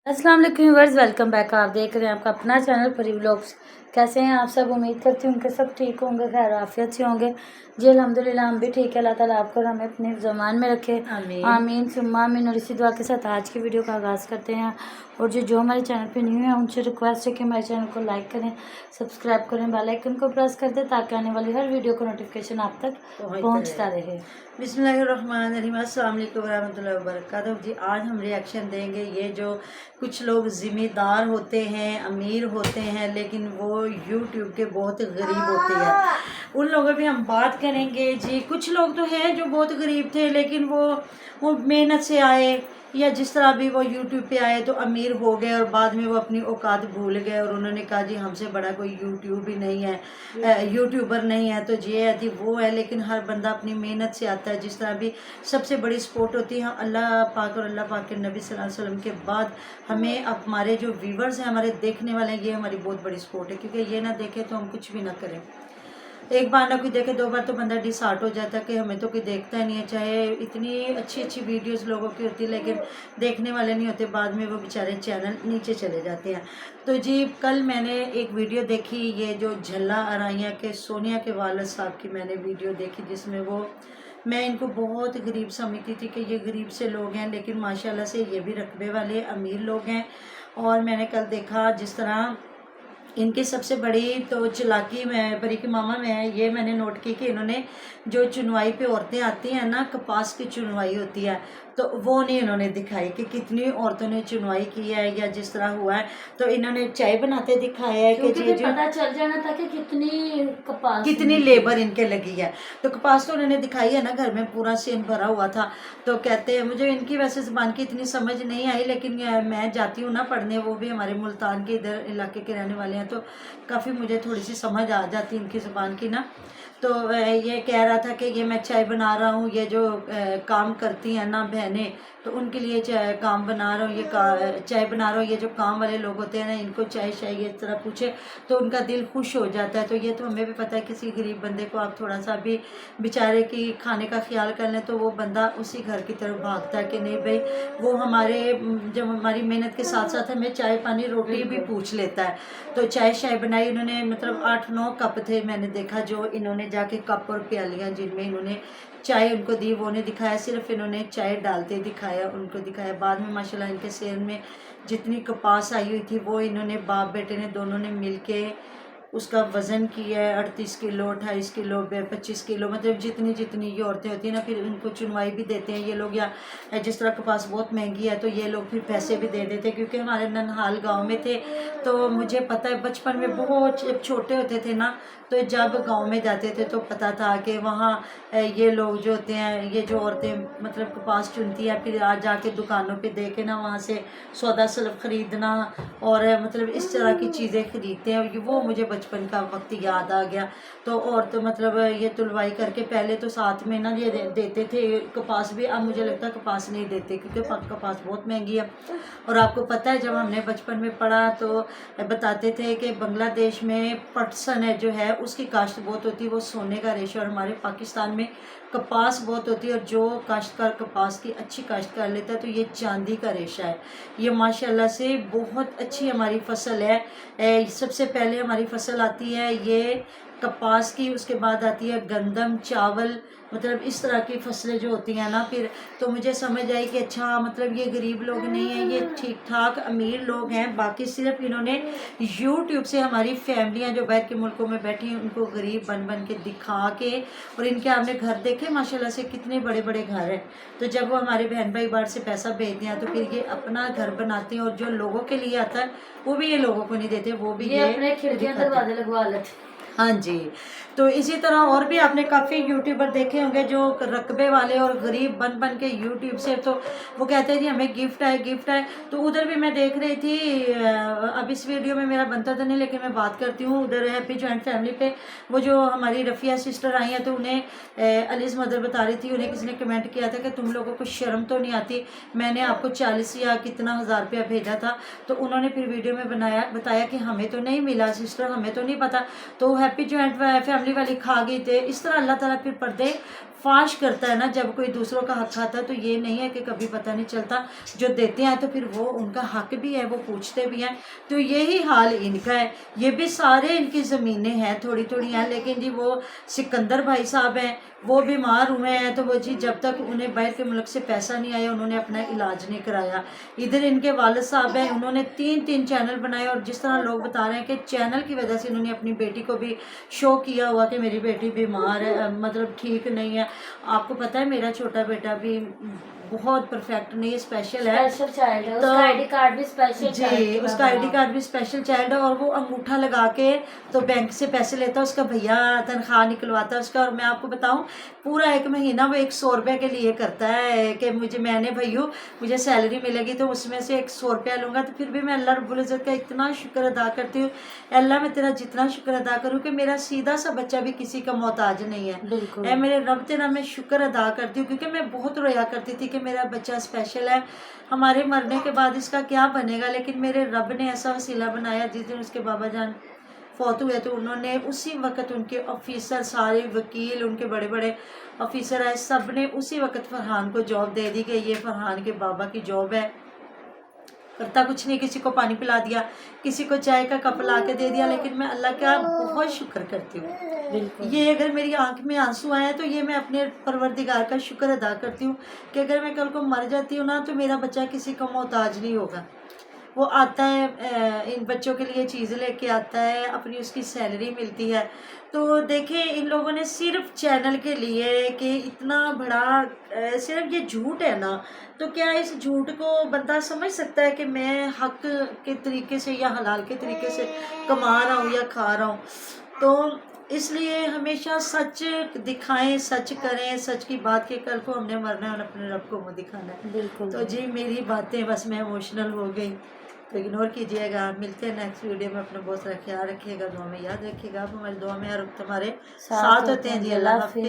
अस्सलाम वालेकुम viewers, welcome back. आप देख रहे हैं आपका अपना चैनल परी व्लॉग्स। कैसे हैं आप सब? उम्मीद करती हूँ कि सब ठीक होंगे, खैर आफियत से होंगे। जी अल्हम्दुलिल्लाह हम भी ठीक है। अल्लाह ताला आपको और हमें अपने ज़मान में रखे, आमीन सुम्मा आमीन। और इसी दुआ के साथ आज की वीडियो का आगाज़ करते हैं। और जो हमारे चैनल पे न्यू है उनसे रिक्वेस्ट है कि हमारे चैनल को लाइक करें, सब्सक्राइब करें, बेल आइकन को प्रेस कर दें ताकि आने वाली हर वीडियो का नोटिफिकेशन आप तक पहुँचता रहे। बिस्मिल्लाहिर्रहमानिर्रहीम, अस्सलाम वालेकुम वरहमतुल्लाहि वबरकातुहू। जी आज हम रिएक्शन देंगे। ये जो कुछ लोग ज़िम्मेदार होते हैं, अमीर होते हैं, लेकिन वो यूट्यूब के बहुत गरीब होते हैं, उन लोगों पे हम बात करेंगे। जी कुछ लोग तो हैं जो बहुत गरीब थे, लेकिन वो मेहनत से आए या जिस तरह भी वो यूट्यूब पे आए तो अमीर हो गए, और बाद में वो अपनी औकात भूल गए और उन्होंने कहा जी हमसे बड़ा कोई यूट्यूब ही नहीं है, यूट्यूबर नहीं है। तो ये है जी वो है, लेकिन हर बंदा अपनी मेहनत से आता है। जिस तरह भी सबसे बड़ी सपोर्ट होती है अल्लाह पाक और अल्लाह पाक के नबी सल्लल्लाहु अलैहि वसल्लम के बाद हमें, अब हमारे जो व्यूवर्स हैं, हमारे देखने वाले हैं, ये हमारी बहुत बड़ी सपोर्ट है, क्योंकि ये ना देखे तो हम कुछ भी ना करें। एक बार ना कोई देखे, दो बार तो बंदा डिसहार्ट हो जाता है कि हमें तो कोई देखता ही नहीं है। चाहे इतनी अच्छी अच्छी वीडियोस लोगों की होती है, लेकिन देखने वाले नहीं होते, बाद में वो बेचारे चैनल नीचे चले जाते हैं। तो जी कल मैंने एक वीडियो देखी, ये जो झल्ला अराइया के सोनिया के वालिद साहब की मैंने वीडियो देखी, जिसमें वो, मैं इनको बहुत गरीब समझती थी कि ये गरीब से लोग हैं, लेकिन माशाल्लाह से ये भी रकबे वाले अमीर लोग हैं। और मैंने कल देखा जिस तरह इनकी सबसे बड़ी तो चालाकी में परी के मामा में है, ये मैंने नोट की कि इन्होंने जो चुनवाई पे औरतें आती हैं ना, कपास की चुनवाई होती है, तो वो नहीं इन्होंने दिखाई कि कितनी औरतों ने चुनवाई की है या जिस तरह हुआ है। तो इन्होंने चाय बनाते दिखाया है कि जी पता चल जाना था कि कितनी लेबर इनके लगी है। तो कपास तो उन्होंने दिखाई है ना, घर में पूरा सीन भरा हुआ था। तो कहते हैं, मुझे इनकी वैसे ज़बान की इतनी समझ नहीं आई, लेकिन मैं जाती हूँ ना पढ़ने, वो भी हमारे मुल्तान के इधर इलाके के रहने वाले हैं, तो काफ़ी मुझे थोड़ी सी समझ आ जाती इनकी ज़बान की ना। तो ये कह रहा था कि ये मैं चाय बना रहा हूँ, ये जो काम करती हैं ना बहनें, तो उनके लिए चाय काम बना रहा हूँ, ये चाय बना रहा हूँ। ये जो काम वाले लोग होते हैं ना, इनको चाय चाहिए इस तरह पूछे तो उनका दिल खुश हो जाता है। तो ये तो हमें भी पता है, किसी गरीब बंदे को आप थोड़ा सा भी बेचारे की खाने का ख्याल कर लें तो वो बंदा उसी घर की तरफ भागता है कि नहीं भाई, वो हमारे जब हमारी मेहनत के साथ साथ हमें चाय पानी रोटी भी पूछ लेता है। तो चाय शाय बनाई इन्होंने, मतलब 8-9 कप थे मैंने देखा, जो इन्होंने जाके कप और प्यालियाँ जिनमें इन्होंने चाय उनको दी, वो नहीं दिखाया, सिर्फ इन्होंने चाय डालते दिखाया, उनको दिखाया। बाद में माशाल्लाह इनके सेहन में जितनी कपास आई हुई थी, वो इन्होंने बाप बेटे ने दोनों ने मिल के उसका वज़न किया है, 38 किलो 28 किलो 25 किलो, मतलब जितनी जितनी ये औरतें होती हैं ना, फिर उनको चुनवाई भी देते हैं ये लोग। या जिस तरह कपास बहुत महंगी है तो ये लोग फिर पैसे भी दे देते, क्योंकि हमारे ननहाल गांव में थे, तो मुझे पता है बचपन में बहुत, जब छोटे होते थे ना, तो जब गांव में जाते थे तो पता था कि वहाँ ये लोग जो होते हैं, ये जो औरतें मतलब कपास चुनती हैं, फिर आज जाके दुकानों पे दे के ना वहाँ से सौदा सल्फ ख़रीदना, और मतलब इस तरह की चीज़ें ख़रीदते हैं। वो मुझे बचपन का वक्त याद आ गया। तो और तो मतलब ये तुलवाई करके पहले तो साथ में ना ये देते थे कपास भी, अब मुझे लगता है कपास नहीं देते, क्योंकि कपास बहुत महंगी है। और आपको पता है, जब हमने बचपन में पढ़ा तो बताते थे कि बांग्लादेश में पटसन है जो है, उसकी काश्त बहुत होती है, वो सोने का रेशा, और हमारे पाकिस्तान में कपास बहुत होती है, और जो काश्तकार कपास की अच्छी काश्त कर लेता है तो ये चांदी का रेशा है। ये माशाल्लाह से बहुत अच्छी हमारी फसल है। सबसे पहले हमारी फसल आती है ये कपास की, उसके बाद आती है गंदम, चावल, मतलब इस तरह की फसलें जो होती हैं ना। फिर तो मुझे समझ आई कि अच्छा, मतलब ये गरीब लोग नहीं हैं, ये ठीक ठाक अमीर लोग हैं। बाकी सिर्फ इन्होंने यूट्यूब से हमारी फैमिलियां जो बाहर के मुल्कों में बैठी हैं उनको गरीब बन बन के दिखा के, और इनके आपने घर देखे माशाल्लाह से कितने बड़े बड़े घर हैं। तो जब वो हमारे बहन भाई बाहर से पैसा भेजते हैं तो फिर ये अपना घर बनाते हैं, और जो लोगों के लिए आता है वो भी ये लोगों को नहीं देते, वो भी ये अपने खिड़कियां दरवाजे लगवा लेते। हाँ जी। तो इसी तरह और भी आपने काफ़ी यूट्यूबर देखे होंगे जो रकबे वाले और गरीब बन बन के यूट्यूब से, तो वो कहते हैं जी हमें गिफ्ट आए गिफ्ट आए। तो उधर भी मैं देख रही थी, अब इस वीडियो में मेरा बनता तो नहीं, लेकिन मैं बात करती हूँ उधर हैप्पी जॉइंट फैमिली पे। वो जो हमारी रफ़िया सिस्टर आई हैं, तो उन्हें अलीज़ मदर बता रही थी, उन्हें किसी ने कमेंट किया था कि तुम लोगों को शर्म तो नहीं आती, मैंने आपको 40 या कितना हज़ार रुपया भेजा था। तो उन्होंने फिर वीडियो में बताया कि हमें तो नहीं मिला सिस्टर, हमें तो नहीं पता। तो हैप्पी जॉइंट फैमिली वाली खा गई थे। इस तरह अल्लाह ताला फिर पर्दे फाश करता है ना जब कोई दूसरों का हक खाता है, तो ये नहीं है कि कभी पता नहीं चलता। जो देते हैं तो फिर वो उनका हक भी है, वो पूछते भी हैं। तो यही हाल इनका है। ये भी सारे इनकी ज़मीनें हैं, थोड़ी थोड़ी हैं, लेकिन जी वो सिकंदर भाई साहब हैं, वो बीमार हुए हैं, तो वो जी जब तक उन्हें बाहर के मुल्क से पैसा नहीं आया उन्होंने अपना इलाज नहीं कराया। इधर इनके वालिद साहब हैं, उन्होंने 3 चैनल बनाए, और जिस तरह लोग बता रहे हैं कि चैनल की वजह से उन्होंने अपनी बेटी को भी शो किया हुआ कि मेरी बेटी बीमार है, मतलब ठीक नहीं है। आपको पता है मेरा छोटा बेटा भी बहुत परफेक्ट नहीं है, स्पेशल है, स्पेशल चाइल्ड है, तो उसका आईडी कार्ड भी स्पेशल जी उसका आईडी कार्ड भी स्पेशल चाइल्ड है। और वो अंगूठा लगा के तो बैंक से पैसे लेता है, उसका भैया तनख्वाह निकलवाता है उसका। और मैं आपको बताऊं पूरा 1 महीना वो 100 रुपये के लिए करता है कि मैंने भैया मुझे सैलरी मिलेगी तो उसमें से 100 रुपया लूँगा। तो फिर भी मैं अल्लाह रब्बुल इज़्ज़त का इतना शुक्र अदा करती हूँ, अल्लाह मैं तेरा जितना शुक्र अदा करूँ कि मेरा सीधा सा बच्चा भी किसी का मोहताज नहीं है। बिल्कुल। ऐ मेरे रब तेरा मैं शुक्र अदा करती हूँ, क्योंकि मैं बहुत रोया करती थी कि मेरा बच्चा स्पेशल है, हमारे मरने के बाद इसका क्या बनेगा। लेकिन मेरे रब ने ऐसा वसीला बनाया, जिस दिन उसके बाबा जान फौत हुए तो उन्होंने उसी वक्त उनके ऑफिसर सारे वकील उनके बड़े बड़े ऑफिसर आए, सब ने उसी वक्त फरहान को जॉब दे दी कि ये फरहान के बाबा की जॉब है। करता कुछ नहीं, किसी को पानी पिला दिया, किसी को चाय का कप ला के दे दिया। लेकिन मैं अल्लाह का बहुत शुक्र करती हूँ। बिल्कुल। ये अगर मेरी आंख में आंसू आए तो ये मैं अपने परवरदिगार का शुक्र अदा करती हूँ कि अगर मैं कल को मर जाती हूँ ना तो मेरा बच्चा किसी का मोहताज नहीं होगा। वो आता है इन बच्चों के लिए चीज़ लेके आता है, अपनी उसकी सैलरी मिलती है। तो देखें इन लोगों ने सिर्फ चैनल के लिए कि इतना बड़ा सिर्फ ये झूठ है ना, तो क्या इस झूठ को बंदा समझ सकता है कि मैं हक के तरीके से या हलाल के तरीके से कमा रहा हूँ या खा रहा हूँ। तो इसलिए हमेशा सच दिखाएं, सच करें, सच की बात के कल को हमने मरना है और अपने रब को मुँह दिखाना है। बिल्कुल। तो जी मेरी बातें बस मैं इमोशनल हो गई, तो इग्नोर कीजिएगा। मिलते हैं नेक्स्ट वीडियो में। अपना बहुत सारा ख्याल रखिएगा, दुआ में याद रखिएगा। आप हमारी दुआ में और तुम्हारे साथ होते हैं जी। अल्लाह हाफिज़।